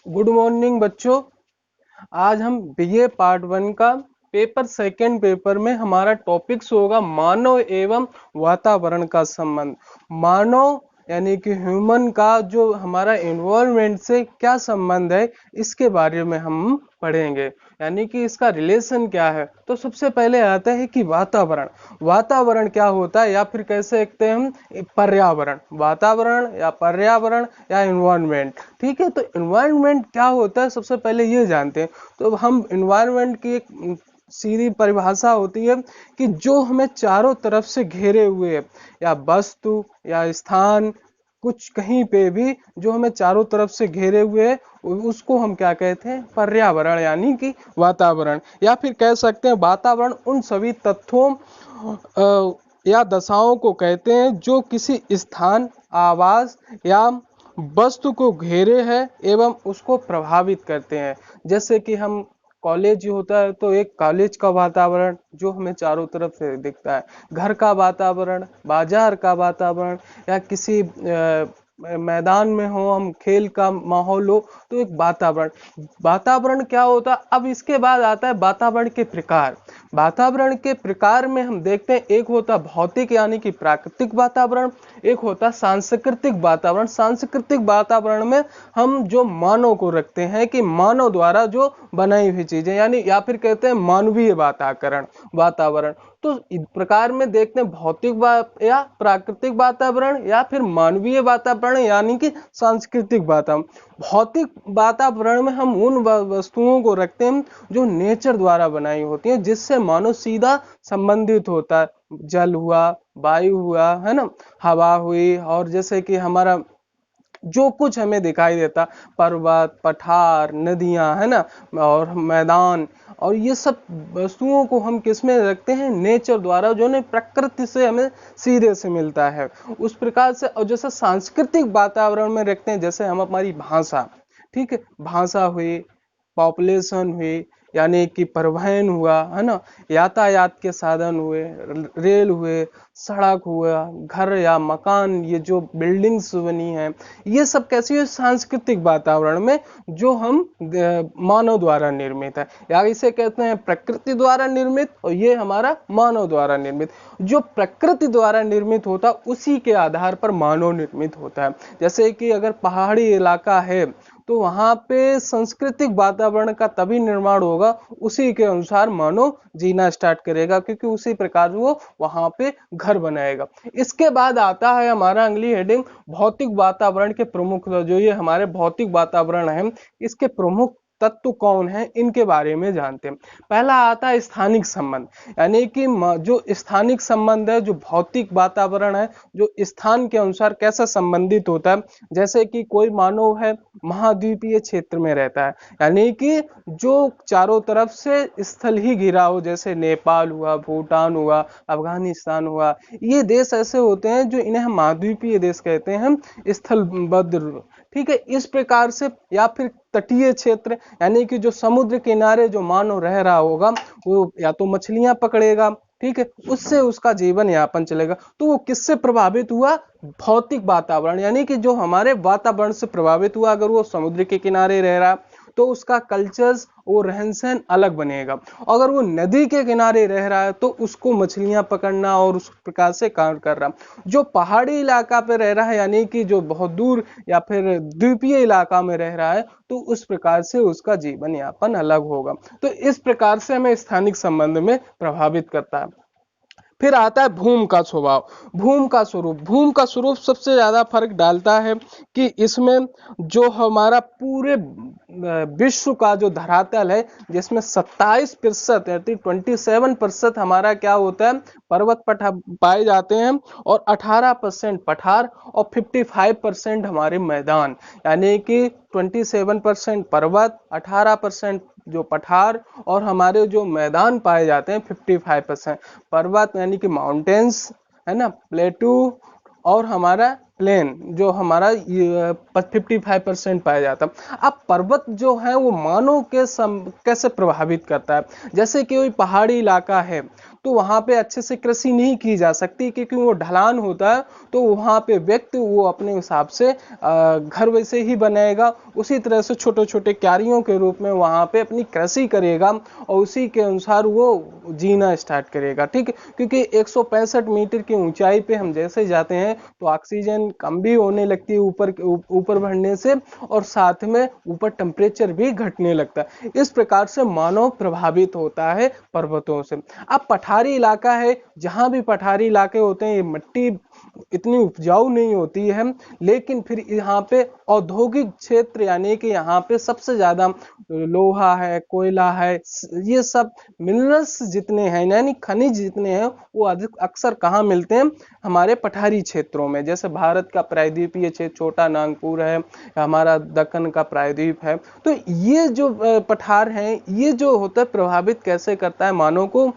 Good morning बच्चों। आज हम बीए पार्ट 1 का पेपर सेकंड पेपर में हमारा टॉपिक्स होगा मानव एवं वातावरण का संबंध। मानव यानी कि ह्यूमन का जो हमारा एनवायरनमेंट से क्या संबंध है, इसके बारे में हम पढ़ेंगे, यानी कि इसका रिलेशन क्या है। तो सबसे पहले आता है कि वातावरण। वातावरण क्या होता है, या फिर कह सकते हैं हम पर्यावरण। वातावरण या पर्यावरण या एनवायरनमेंट, ठीक है। तो एनवायरनमेंट क्या होता है, सबसे पहले ये जानते हैं। तो हम एनवायरनमेंट की एक सीधी परिभाषा होती है कि जो हमें चारों तरफ से घेरे हुए है, या वस्तु या स्थान, कुछ कहीं पे भी जो हमें चारों तरफ से घेरे हुए है, उसको हम क्या कहते हैं, पर्यावरण यानी कि वातावरण। या फिर कह सकते हैं वातावरण उन सभी तत्वों या दशाओं को कहते हैं जो किसी स्थान, आवास या वस्तु को घेरे है एवं उसको प्रभावित करते हैं। जैसे कि हम कॉलेज होता है तो एक कॉलेज का वातावरण जो हमें चारों तरफ से दिखता है, घर का वातावरण, बाजार का वातावरण, या किसी मैदान में हो हम, खेल का माहौल हो, तो एक वातावरण। वातावरण क्या होता है। अब इसके बाद आता है वातावरण के प्रकार। वातावरण के प्रकार में हम देखते हैं, एक होता भौतिक यानी कि प्राकृतिक वातावरण, एक होता सांस्कृतिक वातावरण। सांस्कृतिक वातावरण में हम जो मानव को रखते हैं कि मानव द्वारा जो बनाई हुई चीजें, यानी या फिर कहते हैं मानवीय वातावरण। वातावरण तो इस प्रकार में देखते हैं भौतिक या प्राकृतिक वातावरण या फिर मानवीय वातावरण यानी कि सांस्कृतिक वातावरण। भौतिक वातावरण में हम उन वस्तुओं को रखते हैं जो नेचर द्वारा बनाई होती हैं, जिससे मानव सीधा संबंधित होता है। जल हुआ, वायु हुआ, है ना, हवा हुई, और जैसे कि हमारा जो कुछ हमें दिखाई देता, पर्वत, पठार, नदियां, है ना, और मैदान, और ये सब वस्तुओं को हम किस में रखते हैं, नेचर द्वारा, जो ने प्रकृति से हमें सीधे से मिलता है उस प्रकार से। और जैसे सांस्कृतिक वातावरण में रखते हैं, जैसे हम हमारी भाषा, ठीक है, भाषा हुई, पॉपुलेशन हुई, यानी कि परिवहन हुआ, है ना, यातायात के साधन हुए, रेल हुए, सड़क हुआ, घर या मकान, ये जो बिल्डिंग्स बनी हैं, ये सब कैसी है, सांस्कृतिक वातावरण में जो हम मानव द्वारा निर्मित है, या इसे कहते हैं प्रकृति द्वारा निर्मित, और ये हमारा मानव द्वारा निर्मित। जो प्रकृति द्वारा निर्मित होता उसी के आधार पर मानव निर्मित होता है। जैसे कि अगर पहाड़ी इलाका है तो वहां पे सांस्कृतिक वातावरण का तभी निर्माण होगा, उसी के अनुसार मानव जीना स्टार्ट करेगा, क्योंकि उसी प्रकार वो वहां पे घर बनाएगा। इसके बाद आता है हमारा अगली हेडिंग भौतिक वातावरण के प्रमुख। जो ये हमारे भौतिक वातावरण है, इसके प्रमुख तत्व कौन है, इनके बारे में जानते हैं। पहला आता है स्थानिक संबंध, यानी कि जो स्थानिक संबंध है, जो भौतिक वातावरण है, जो स्थान के अनुसार कैसा संबंधित होता है। जैसे कि कोई मानव है महाद्वीपीय क्षेत्र में रहता है, यानी कि जो चारों तरफ से स्थल ही घिरा हो, जैसे नेपाल हुआ, भूटान हुआ, अफगानिस्तान हुआ, ये देश ऐसे होते हैं जो इन्हें हम महाद्वीपीय देश कहते हैं, स्थलबद्ध, ठीक है। इस प्रकार से, या फिर तटीय क्षेत्र, यानी कि जो समुद्र किनारे जो मानव रह रहा होगा, वो या तो मछलियां पकड़ेगा, ठीक है, उससे उसका जीवन यापन चलेगा। तो वो किससे प्रभावित हुआ, भौतिक वातावरण, यानी कि जो हमारे वातावरण से प्रभावित हुआ। अगर वो समुद्र के किनारे रह रहा तो उसका कल्चर्स, वो रहन सहन अलग बनेगा। अगर वो नदी के किनारे रह रहा है तो उसको मछलियां पकड़ना और उस प्रकार से काम कर रहा। जो पहाड़ी इलाका पे रह रहा है, यानी कि जो बहुत दूर या फिर द्वीपीय इलाका में रह रहा है, तो उस प्रकार से उसका जीवन यापन अलग होगा। तो इस प्रकार से हमें स्थानिक संबंध में प्रभावित करता है। फिर आता है भूमि का स्वभाव, भूमि का स्वरूप। भूमि का स्वरूप सबसे ज्यादा फर्क डालता है कि इसमें जो हमारा पूरे विश्व का जो धरातल है, जिसमें 27% यानी 27% हमारा क्या होता है, पर्वत पाए जाते हैं, और 18% पठार, और 55% हमारे मैदान, यानी कि 27% पर्वत, 18% जो पठार, और हमारे जो मैदान पाए जाते हैं 55%। पर्वत यानी कि माउंटेन्स, है ना, प्लेटू, और हमारा प्लेन जो हमारा 55% पाया जाता है। अब पर्वत जो है वो मानव के कैसे प्रभावित करता है, जैसे कि कोई पहाड़ी इलाका है तो वहां पे अच्छे से कृषि नहीं की जा सकती क्योंकि वो ढलान होता है, तो वहां पे व्यक्ति वो अपने हिसाब से घर वैसे ही बनाएगा, उसी तरह से छोटे छोटे क्यारियों के रूप में वहां पे अपनी कृषि करेगा और उसी के अनुसार वो जीना स्टार्ट करेगा। ठीक है, क्योंकि 165 मीटर की ऊंचाई पे हम जैसे जाते हैं तो ऑक्सीजन कम भी होने लगती है ऊपर ऊपर बढ़ने से, और साथ में ऊपर टेम्परेचर भी घटने लगता है। इस प्रकार से मानव प्रभावित होता है पर्वतों से। अब पठारी इलाका है, जहां भी पठारी इलाके होते हैं ये मिट्टी इतनी उपजाऊ नहीं होती है, लेकिन फिर यहाँ पे औद्योगिक क्षेत्र यानी कि यहाँ पे सबसे ज्यादा लोहा है, कोयला है, ये सब मिनरल्स जितने हैं यानी खनिज जितने हैं वो अधिक अक्सर कहाँ मिलते हैं, हमारे पठारी क्षेत्रों में। जैसे भारत का प्रायद्वीपीय क्षेत्र छोटा नागपुर है, हमारा दक्कन का प्रायद्वीप है, तो ये जो पठार हैं ये जो होता है प्रभावित कैसे करता है मानव को,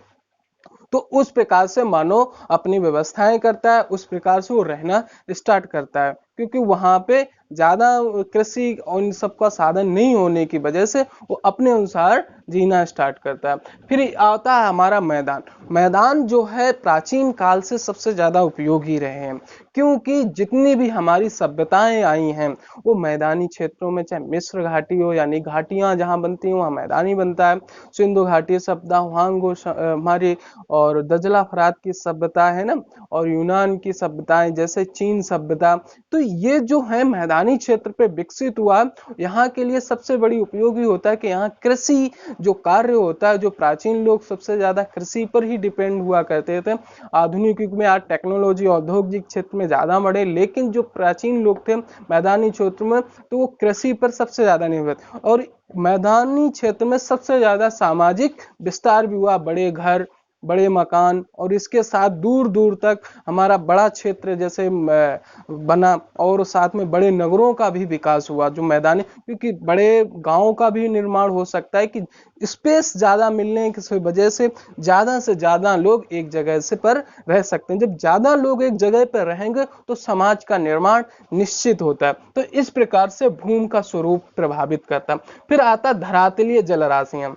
तो उस प्रकार से मानव अपनी व्यवस्थाएं करता है, उस प्रकार से वो रहना स्टार्ट करता है, क्योंकि वहां पे ज्यादा कृषि और इन सब का साधन नहीं होने की वजह से वो अपने अनुसार जीना स्टार्ट करता है। फिर आता है हमारा मैदान। मैदान जो है प्राचीन काल से सबसे ज्यादा उपयोगी रहे हैं, क्योंकि जितनी भी हमारी सभ्यताएं आई हैं वो मैदानी क्षेत्रों में, चाहे मिस्र घाटी हो यानी घाटियां जहां बनती हैं वहां मैदानी बनता है, सिंधु घाटी सभ्यता, हुआंग हमारी और दजला फरात की सभ्यता है ना, और यूनान की सभ्यताएं जैसे चीन सभ्यता, तो ये जो है मैदानी क्षेत्र पे विकसित हुआ। यहाँ के लिए सबसे बड़ी उपयोगी होता है कि यहाँ कृषि जो कार्य होता है, जो प्राचीन लोग सबसे ज्यादा कृषि पर ही डिपेंड हुआ करते थे। आधुनिक युग में आज टेक्नोलॉजी औद्योगिक क्षेत्र में ज्यादा बढ़े, लेकिन जो प्राचीन लोग थे मैदानी क्षेत्र में तो वो कृषि पर सबसे ज्यादा निर्भर, और मैदानी क्षेत्र में सबसे ज्यादा सामाजिक विस्तार भी हुआ, बड़े घर, बड़े मकान, और इसके साथ दूर दूर तक हमारा बड़ा क्षेत्र जैसे बना, और साथ में बड़े नगरों का भी विकास हुआ जो मैदानी, क्योंकि बड़े गांवों का भी निर्माण हो सकता है कि स्पेस ज्यादा मिलने की वजह से ज्यादा लोग एक जगह से पर रह सकते हैं। जब ज्यादा लोग एक जगह पर रहेंगे तो समाज का निर्माण निश्चित होता है। तो इस प्रकार से भूमि का स्वरूप प्रभावित करता है। फिर आता धरातलीय जलराशियां।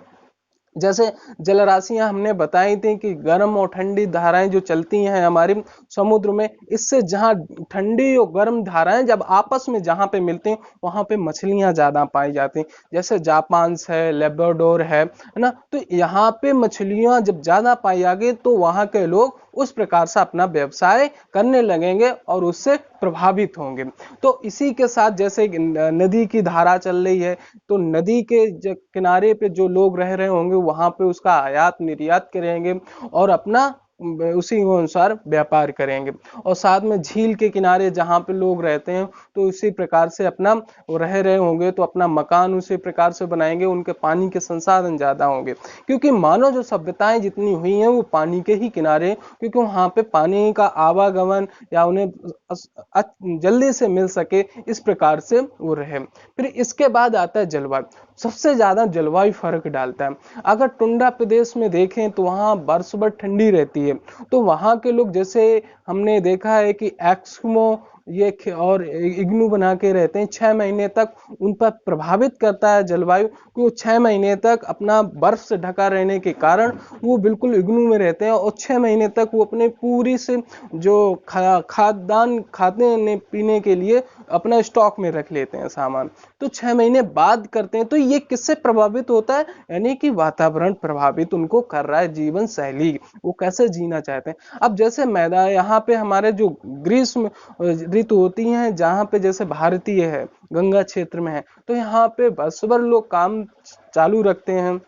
जैसे जलराशियां हमने बताई थी कि गर्म और ठंडी धाराएं जो चलती हैं हमारे समुद्र में, इससे जहां ठंडी और गर्म धाराएं जब आपस में जहां पे मिलती हैं वहां पे मछलियां ज्यादा पाई जाती हैं। जैसे जापान है, लेब्राडोर है ना, तो यहाँ पे मछलियां जब ज्यादा पाई जाएगी तो वहां के लोग उस प्रकार से अपना व्यवसाय करने लगेंगे और उससे प्रभावित होंगे। तो इसी के साथ जैसे नदी की धारा चल रही है तो नदी के किनारे पे जो लोग रह रहे होंगे वहां पे उसका आयात निर्यात करेंगे और अपना उसी अनुसार व्यापार करेंगे। और साथ में झील के किनारे जहां पे लोग रहते हैं तो उसी प्रकार से अपना वो रह रहे होंगे तो अपना मकान उसी प्रकार से बनाएंगे, उनके पानी के संसाधन ज्यादा होंगे, क्योंकि मानव जो सभ्यताएं जितनी हुई हैं वो पानी के ही किनारे, क्योंकि वहां पे पानी का आवागमन या उन्हें जल्दी से मिल सके, इस प्रकार से वो रहे। फिर इसके बाद आता है जलवायु। सबसे ज्यादा जलवायु फर्क डालता है। अगर टुंड्रा प्रदेश में देखें तो वहां बरस भर ठंडी रहती है, तो वहां के लोग जैसे हमने देखा है कि एक्समो ये और इग्नू बना के रहते हैं 6 महीने तक, उन पर प्रभावित करता है जलवायु, कि वो 6 महीने तक अपना बर्फ से ढका रहने के कारण वो बिल्कुल इग्नू में रहते हैं और 6 महीने तक वो अपने पूरी से जो खाद्यान्न खाने पीने के लिए अपना स्टॉक में रख लेते हैं सामान, तो 6 महीने बाद करते हैं। तो ये किससे प्रभावित होता है, यानी कि वातावरण प्रभावित उनको कर रहा है, जीवन शैली वो कैसे जीना चाहते हैं। अब जैसे मैदान यहाँ पे हमारे जो ग्रीष्म ऋतु होती हैं जहाँ पे जैसे भारतीय है गंगा क्षेत्र में है तो यहाँ पे वर्ष भर लोग काम चालू रखते हैं।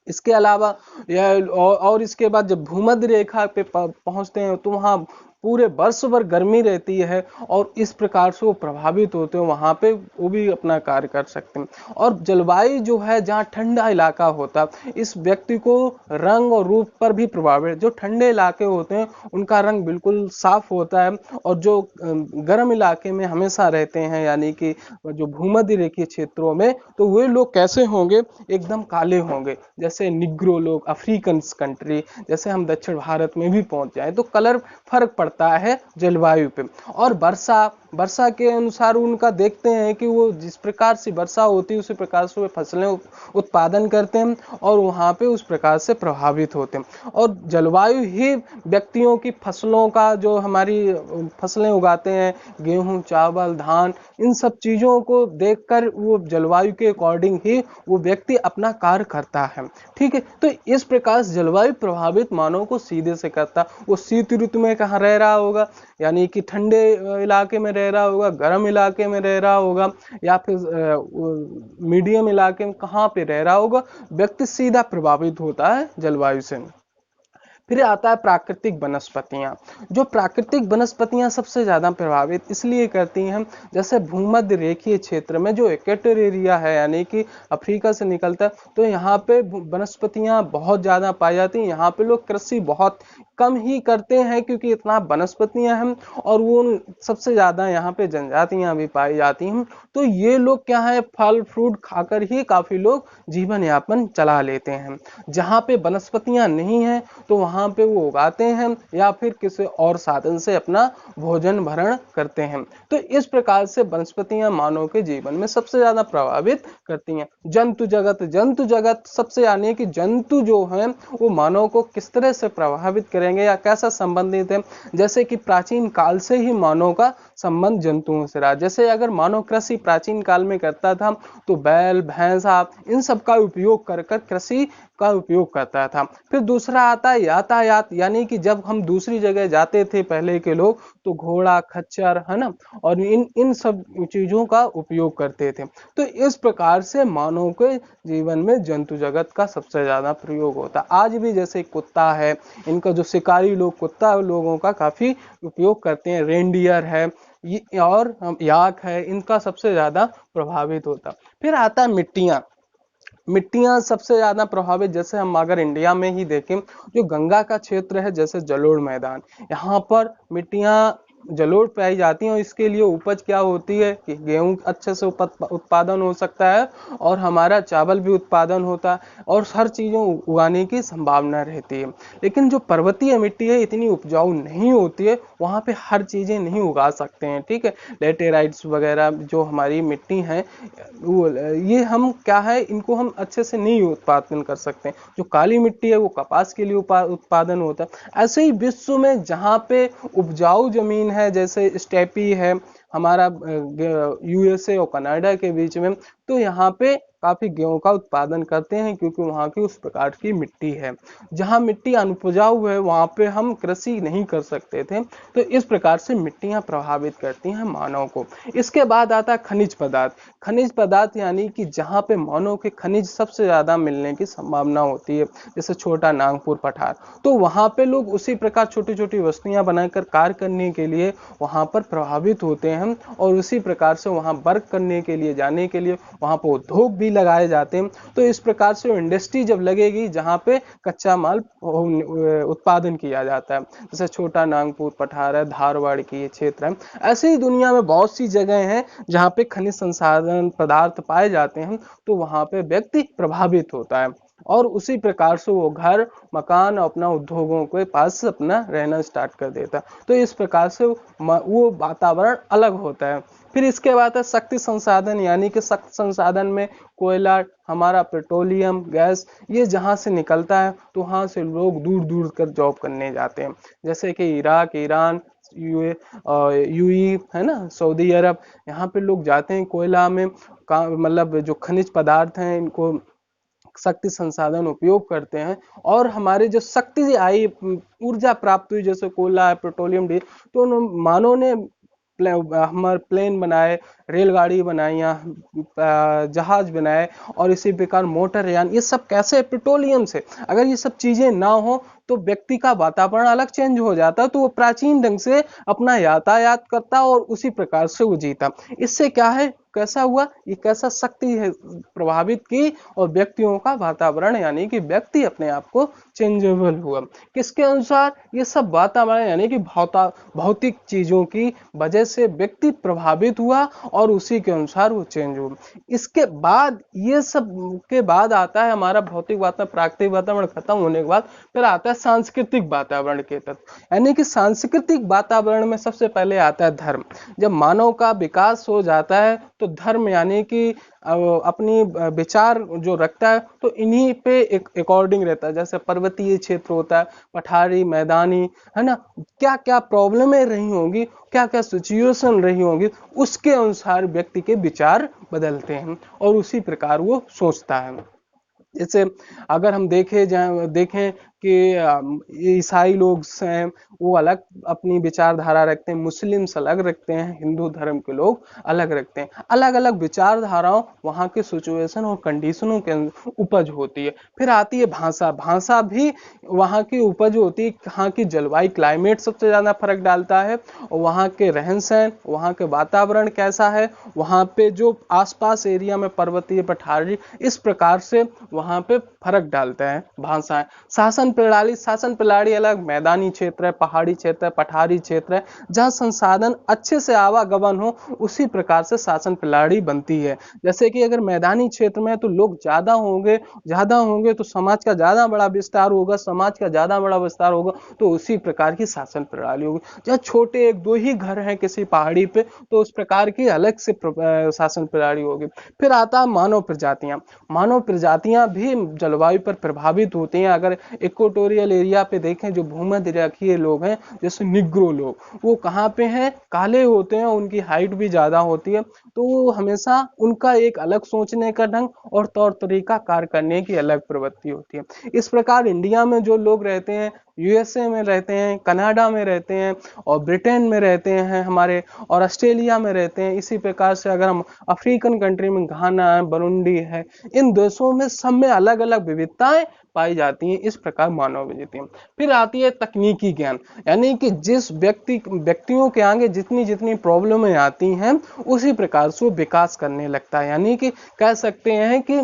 इसके अलावा यह और इसके बाद जब भूमध्य रेखा पे पहुंचते हैं तो वहां पूरे वर्ष भर गर्मी रहती है और इस प्रकार से वो प्रभावित होते हैं, वहां पे वो भी अपना कार्य कर सकते हैं। और जलवायु जो है जहाँ ठंडा इलाका होता है इस व्यक्ति को रंग और रूप पर भी प्रभावित, जो ठंडे इलाके होते हैं उनका रंग बिल्कुल साफ होता है और जो गर्म इलाके में हमेशा रहते हैं यानी कि जो भूमध्य रेखीय क्षेत्रों में, तो वे लोग कैसे होंगे, एकदम काले होंगे। जैसे निग्रो लोग, अफ्रीकन कंट्री, जैसे हम दक्षिण भारत में भी पहुंच जाए तो कलर फर्क पड़ता पड़ता है जलवायु पे। और वर्षा के अनुसार उनका देखते हैं कि वो जिस प्रकार से वर्षा होती है उसी प्रकार से वे फसलें उत्पादन करते हैं और वहाँ पे उस प्रकार से प्रभावित होते हैं। और जलवायु ही व्यक्तियों की फसलों का, जो हमारी फसलें उगाते हैं गेहूं, चावल, धान, इन सब चीजों को देखकर वो जलवायु के अकॉर्डिंग ही वो व्यक्ति अपना कार्य करता है। ठीक है, तो इस प्रकार से जलवायु प्रभावित मानव को सीधे से करता। वो शीत ऋतु में कहाँ रह रहा होगा, यानी कि ठंडे इलाके में रह रहा होगा, गर्म इलाके में रह रहा होगा, या फिर मीडियम इलाके में कहाँ पे रह रहा होगा, व्यक्ति सीधा प्रभावित होता है जलवायु से। फिर आता है प्राकृतिक वनस्पतियां। जो प्राकृतिक वनस्पतियां सबसे ज्यादा प्रभावित इसलिए करती हैं, जैसे भूमध्य रेखीय क्षेत्र में जो इक्वेटर एरिया है, यानी कि अफ्रीका से निकलता है, तो यहाँ पे वनस्पतियां बहुत ज्यादा पाई जाती हैं। यहाँ पे लोग कृषि बहुत कम ही करते हैं क्योंकि इतना वनस्पतियां हैं, और वो सबसे ज्यादा यहाँ पे जनजातियां भी पाई जाती हैं। तो ये लोग क्या है, फल फ्रूट खाकर ही काफी लोग जीवन यापन चला लेते हैं। जहाँ पे वनस्पतियां नहीं है तो वहां पे वो उगाते हैं या फिर किसी और साधन से अपना भोजन भरण करते हैं। तो इस प्रकार से वनस्पतियां मानव के जीवन में सबसे ज्यादा प्रभावित करती हैं। जंतु जगत सबसे, यानी कि जंतु जो हैं वो मानव को किस तरह से प्रभावित करेंगे या कैसा संबंधित है, जैसे कि प्राचीन काल से ही मानव का संबंध जंतुओं से रहा। जैसे अगर मानव कृषि प्राचीन काल में करता था तो बैल, भैंसा, इन सब का उपयोग कर कृषि का उपयोग करता था। फिर दूसरा आता है यातायात, यानी कि जब हम दूसरी जगह जाते थे पहले के लोग, तो घोड़ा, खच्चर, है ना, और इन सब चीजों का उपयोग करते थे। तो इस प्रकार से मानव के जीवन में जंतु जगत का सबसे ज्यादा प्रयोग होता है। आज भी जैसे कुत्ता है, इनका जो शिकारी लोग कुत्ता लोगों का काफी उपयोग करते हैं, रेंडियर है और याक है, इनका सबसे ज्यादा प्रभावित होता। फिर आता है मिट्टियां सबसे ज्यादा प्रभावित। जैसे हम अगर इंडिया में ही देखें, जो गंगा का क्षेत्र है, जैसे जलोढ़ मैदान, यहाँ पर मिट्टियां जलोढ़ पाई जाती हैं और इसके लिए उपज क्या होती है कि गेहूं अच्छे से उत्पादन हो सकता है और हमारा चावल भी उत्पादन होता है और हर चीजों उगाने की संभावना रहती है। लेकिन जो पर्वतीय मिट्टी है इतनी उपजाऊ नहीं होती है, वहां पे हर चीजें नहीं उगा सकते हैं। ठीक है, लेटेराइट्स वगैरह जो हमारी मिट्टी है, ये हम क्या है, इनको हम अच्छे से नहीं उत्पादन कर सकते। जो काली मिट्टी है वो कपास के लिए उत्पादन होता है। ऐसे ही विश्व में जहाँ पे उपजाऊ जमीन है, जैसे स्टेपी है हमारा यूएसए और कनाडा के बीच में, तो यहाँ पे काफी गेहूं का उत्पादन करते हैं क्योंकि वहाँ की उस प्रकार की मिट्टी है। जहाँ मिट्टी अनुपजाऊ है वहाँ पे हम कृषि नहीं कर सकते थे। तो इस प्रकार से मिट्टियां प्रभावित करती हैं मानव को। इसके बाद आता है खनिज पदार्थ, यानी कि जहाँ पे मानव के खनिज सबसे ज्यादा मिलने की संभावना होती है, जैसे छोटा नागपुर पठार, तो वहाँ पे लोग उसी प्रकार छोटी छोटी वस्तुएं बनाकर कार्य करने के लिए वहाँ पर प्रभावित होते हैं और उसी प्रकार से वहाँ वर्क करने के लिए, जाने के लिए वहाँ पर उद्योग भी लगाए जाते हैं। तो इस प्रकार से इंडस्ट्री जब लगेगी जहाँ पे कच्चा माल उत्पादन किया जाता है, जैसे छोटा नागपुर पठार है, धारवाड़ की ये क्षेत्र है, ऐसे ही दुनिया में बहुत सी जगह हैं जहाँ पे खनिज संसाधन पदार्थ पाए जाते हैं, तो वहाँ पे व्यक्ति प्रभावित होता है और उसी प्रकार से वो घर मकान अपना उद्योगों के पास अपना रहना स्टार्ट कर देता है। तो इस प्रकार से वो वातावरण अलग होता है। फिर इसके बाद है शक्ति संसाधन, यानी कि शक्ति संसाधन में कोयला, हमारा पेट्रोलियम गैस, ये जहाँ से निकलता है तो वहाँ से लोग दूर दूर कर जॉब करने जाते हैं, जैसे कि इराक, ईरान, यूएई है ना, सऊदी अरब, यहाँ पे लोग जाते हैं कोयला में मतलब जो खनिज पदार्थ हैं इनको शक्ति संसाधन उपयोग करते हैं और हमारे जो शक्ति आई ऊर्जा प्राप्त हुई, जैसे कोयला, पेट्रोलियम, तो मानव ने हमारे प्लेन बनाए, रेलगाड़ी बनाई, जहाज बनाए और इसी प्रकार मोटर यान, ये सब कैसे, पेट्रोलियम से। अगर ये सब चीजें ना हो तो व्यक्ति का वातावरण अलग चेंज हो जाता, तो वो प्राचीन ढंग से अपना यातायात करता और उसी प्रकार से वो जीता। इससे क्या है, कैसा हुआ, ये कैसा शक्ति है प्रभावित की और व्यक्तियों का वातावरण, यानी कि व्यक्ति अपने आप को चेंजेबल हुआ। किसके अनुसार? ये सब वातावरण यानी कि भौतिक चीजों की वजह से व्यक्ति प्रभावित हुआ और उसी के अनुसार वो चेंज हुआ। इसके बाद ये सब के बाद आता है हमारा भौतिक वातावरण, प्राकृतिक वातावरण खत्म होने के बाद फिर आता है सांस्कृतिक वातावरण के तत्व। यानी कि सांस्कृतिक वातावरण में सबसे पहले आता है धर्म। जब मानव का विकास हो जाता है तो धर्म यानी कि अपनी विचार जो रखता है तो इन्हीं पे एक अकॉर्डिंग रहता है। जैसे पर्वतीय क्षेत्र होता है, पठारी, मैदानी, है ना, क्या क्या प्रॉब्लमें रही होंगी, क्या क्या सिचुएशन रही होंगी, उसके अनुसार व्यक्ति के विचार बदलते हैं और उसी प्रकार वो सोचता है। जैसे अगर हम देखें कि ईसाई लोग हैं वो अलग अपनी विचारधारा रखते हैं, मुस्लिम्स अलग रखते हैं, हिंदू धर्म के लोग अलग रखते हैं। अलग अलग विचारधाराओं वहाँ के सिचुएशन और कंडीशनों के उपज होती है। फिर आती है भाषा। भाषा भी वहाँ की उपज होती है, कहाँ की जलवायु, क्लाइमेट सबसे ज्यादा फर्क डालता है, और वहाँ के रहन सहन, वहाँ के वातावरण कैसा है, वहाँ पे जो आसपास एरिया में पर्वतीय, पठारी, इस प्रकार से वहाँ पे फर्क डालता है भाषाएं। शासन प्रणाली अलग, मैदानी क्षेत्र है, पहाड़ी क्षेत्र है, पठारी क्षेत्र है, जहाँ संसाधन अच्छे से आवागमन हो उसी प्रकार से शासन प्रणाली बनती है। जैसे कि अगर मैदानी क्षेत्र में तो लोग ज्यादा होंगे तो समाज का ज्यादा बड़ा विस्तार होगा, समाज का ज्यादा बड़ा विस्तार होगा तो उसी प्रकार की शासन प्रणाली होगी। जहाँ छोटे एक दो ही घर हैं किसी पहाड़ी पे तो उस प्रकार की अलग से शासन प्रणाली होगी। फिर आता है मानव प्रजातियां। मानव प्रजातियां भी जलवायु पर प्रभावित होती हैं। अगर इक्वेटोरियल एरिया पे देखें, जो भूमध्य रेखीय लोग हैं जैसे निग्रो लोग, वो कहाँ पे हैं? काले होते हैं, उनकी हाइट भी ज्यादा होती है, तो वो हमेशा उनका एक अलग सोचने का ढंग और तौर तरीका कार्य करने की अलग प्रवृत्ति होती है। इस प्रकार इंडिया में जो लोग रहते हैं, यूएसए में रहते हैं, कनाडा में रहते हैं और ब्रिटेन में रहते हैं हमारे, और ऑस्ट्रेलिया में रहते हैं। इसी प्रकार से अगर हम अफ्रीकन कंट्री में घाना है, बुरुंडी है, इन देशों में सब में अलग अलग विविधताएं पाई जाती हैं। इस प्रकार मानव विविधता। फिर आती है तकनीकी ज्ञान, यानी कि जिस व्यक्तियों के आगे जितनी जितनी प्रॉब्लमें आती हैं उसी प्रकार से वो विकास करने लगता है। यानी कि कह सकते हैं कि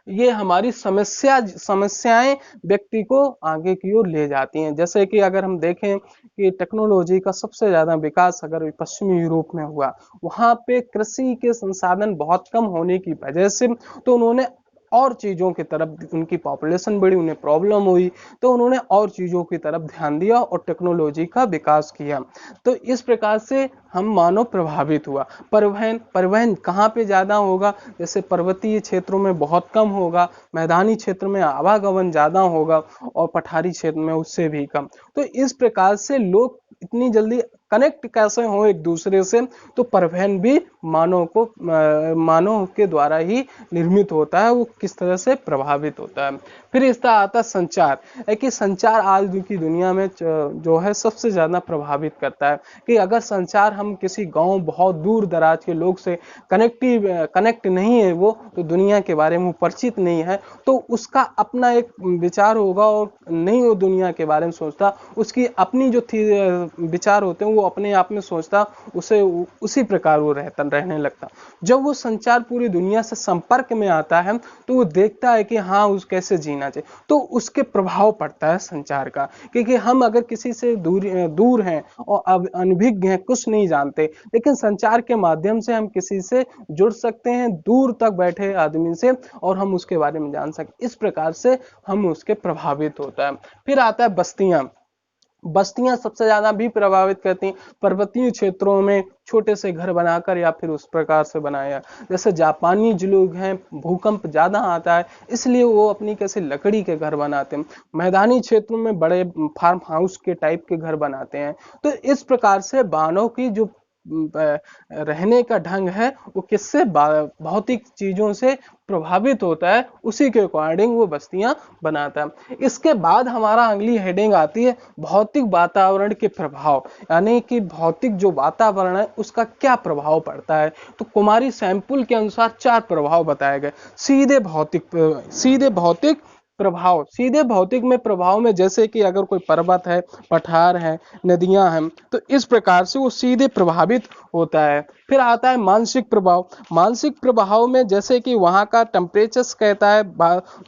ये हमारी समस्याएं व्यक्ति को आगे की ओर ले जाती हैं। जैसे कि अगर हम देखें कि टेक्नोलॉजी का सबसे ज्यादा विकास अगर पश्चिमी यूरोप में हुआ, वहां पे कृषि के संसाधन बहुत कम होने की वजह से तो उन्होंने और चीजों की तरफ, उनकी पॉपुलेशन बढ़ी, उन्हें प्रॉब्लम हुई तो उन्होंने और चीजों की तरफ ध्यान दिया और टेक्नोलॉजी का विकास किया। तो इस प्रकार से हम मानव प्रभावित हुआ। परिवहन कहाँ पे ज्यादा होगा? जैसे पर्वतीय क्षेत्रों में बहुत कम होगा, मैदानी क्षेत्र में आवागमन ज्यादा होगा और पठारी क्षेत्र में उससे भी कम। तो इस प्रकार से लोग इतनी जल्दी कनेक्ट कैसे हो एक दूसरे से? तो परिवहन भी मानव के द्वारा ही निर्मित होता है, वो किस तरह से प्रभावित होता है। फिर इसका आता है संचार। है कि संचार आज की दुनिया में जो है सबसे ज्यादा प्रभावित करता है। कि अगर संचार हम किसी गांव बहुत दूर दराज के लोग से कनेक्ट नहीं है वो, तो दुनिया के बारे में परिचित नहीं है, तो उसका अपना एक विचार होगा और नहीं वो दुनिया के बारे में सोचता, उसकी अपनी जो विचार होते हैं वो अपने आप में सोचता, उसी प्रकार वो रहने लगता। जब वो संचार पूरी दुनिया से संपर्क में आता है तो वो देखता है कि हाँ उस कैसे जीना चाहिए, तो उसके प्रभाव पड़ता है संचार का। क्योंकि हम अगर किसी से दूर हैं और अब अनभिज्ञ हैं, कुछ नहीं जानते, लेकिन संचार के माध्यम से हम किसी से जुड़ सकते हैं, दूर तक बैठे आदमी से, और हम उसके बारे में जान सकते। इस प्रकार से हम उसके प्रभावित होता है। फिर आता है बस्तियां सबसे ज्यादा भी प्रभावित करती हैं। पर्वतीय क्षेत्रों में छोटे से घर बनाकर या फिर उस प्रकार से बनाया, जैसे जापानी जो लोग हैं भूकंप ज्यादा आता है इसलिए वो अपनी कैसे लकड़ी के घर बनाते हैं। मैदानी क्षेत्रों में बड़े फार्म हाउस के टाइप के घर बनाते हैं। तो इस प्रकार से मानव की जो रहने का ढंग है वो किससे, भौतिक चीजों से प्रभावित होता है, उसी के अकॉर्डिंग वो बस्तियां बनाता है। इसके बाद हमारा अगली हेडिंग आती है भौतिक वातावरण के प्रभाव, यानी कि भौतिक जो वातावरण है उसका क्या प्रभाव पड़ता है। तो कुमारी सैंपल के अनुसार 4 प्रभाव बताए गए। सीधे भौतिक प्रभाव, सीधे भौतिक में प्रभाव में, जैसे कि अगर कोई पर्वत है, पठार है, नदियां हैं, तो इस प्रकार से वो सीधे प्रभावित होता है। फिर आता है मानसिक प्रभाव। मानसिक प्रभाव में जैसे कि वहाँ का टेम्परेचर कहता है,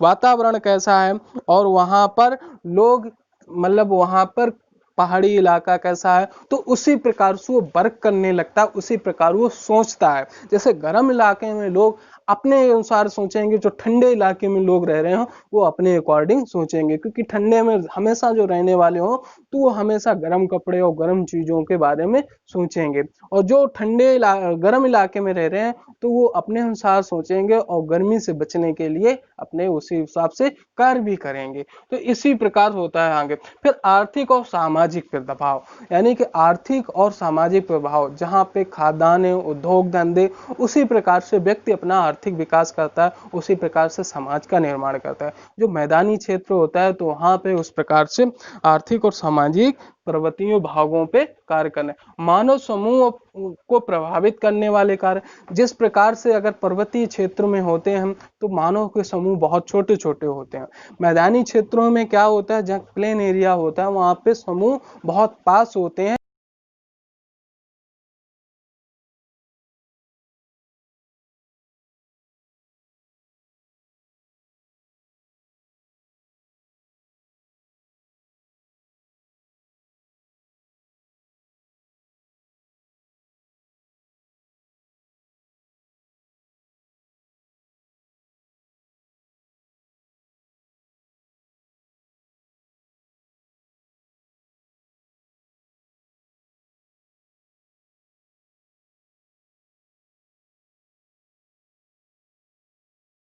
वातावरण कैसा है, और वहाँ पर लोग, मतलब वहाँ पर पहाड़ी इलाका कैसा है, तो उसी प्रकार से वो वर्क करने लगता है, उसी प्रकार वो सोचता है। जैसे गर्म इलाके में लोग अपने अनुसार सोचेंगे, जो ठंडे इलाके में लोग रह रहे हो वो अपने अकॉर्डिंग सोचेंगे, क्योंकि ठंडे में हमेशा जो रहने वाले हो तो वो हमेशा गर्म कपड़े और गर्म चीजों के बारे में सोचेंगे, और जो गर्म इलाके में रह रहे हैं तो वो अपने अनुसार सोचेंगे और गर्मी से बचने के लिए अपने उसी हिसाब से कार्य भी करेंगे। तो इसी प्रकार होता है आगे। फिर आर्थिक और सामाजिक प्रभाव, यानी कि आर्थिक और सामाजिक प्रभाव, जहाँ पे खाद्यान्न, उद्योग धंधे, उसी प्रकार से व्यक्ति अपना आर्थिक विकास करता है, उसी प्रकार से समाज का निर्माण करता है। जो मैदानी क्षेत्र होता है तो वहाँ पे उस प्रकार से आर्थिक और सामाजिक पर्वतीय भागों पे कार्य करना है। मानव समूह को प्रभावित करने वाले कार्य, जिस प्रकार से अगर पर्वतीय क्षेत्र में होते हैं हम, तो मानव के समूह बहुत छोटे छोटे होते हैं। मैदानी क्षेत्रों में क्या होता है, जहाँ प्लेन एरिया होता है वहाँ पे समूह बहुत पास होते हैं।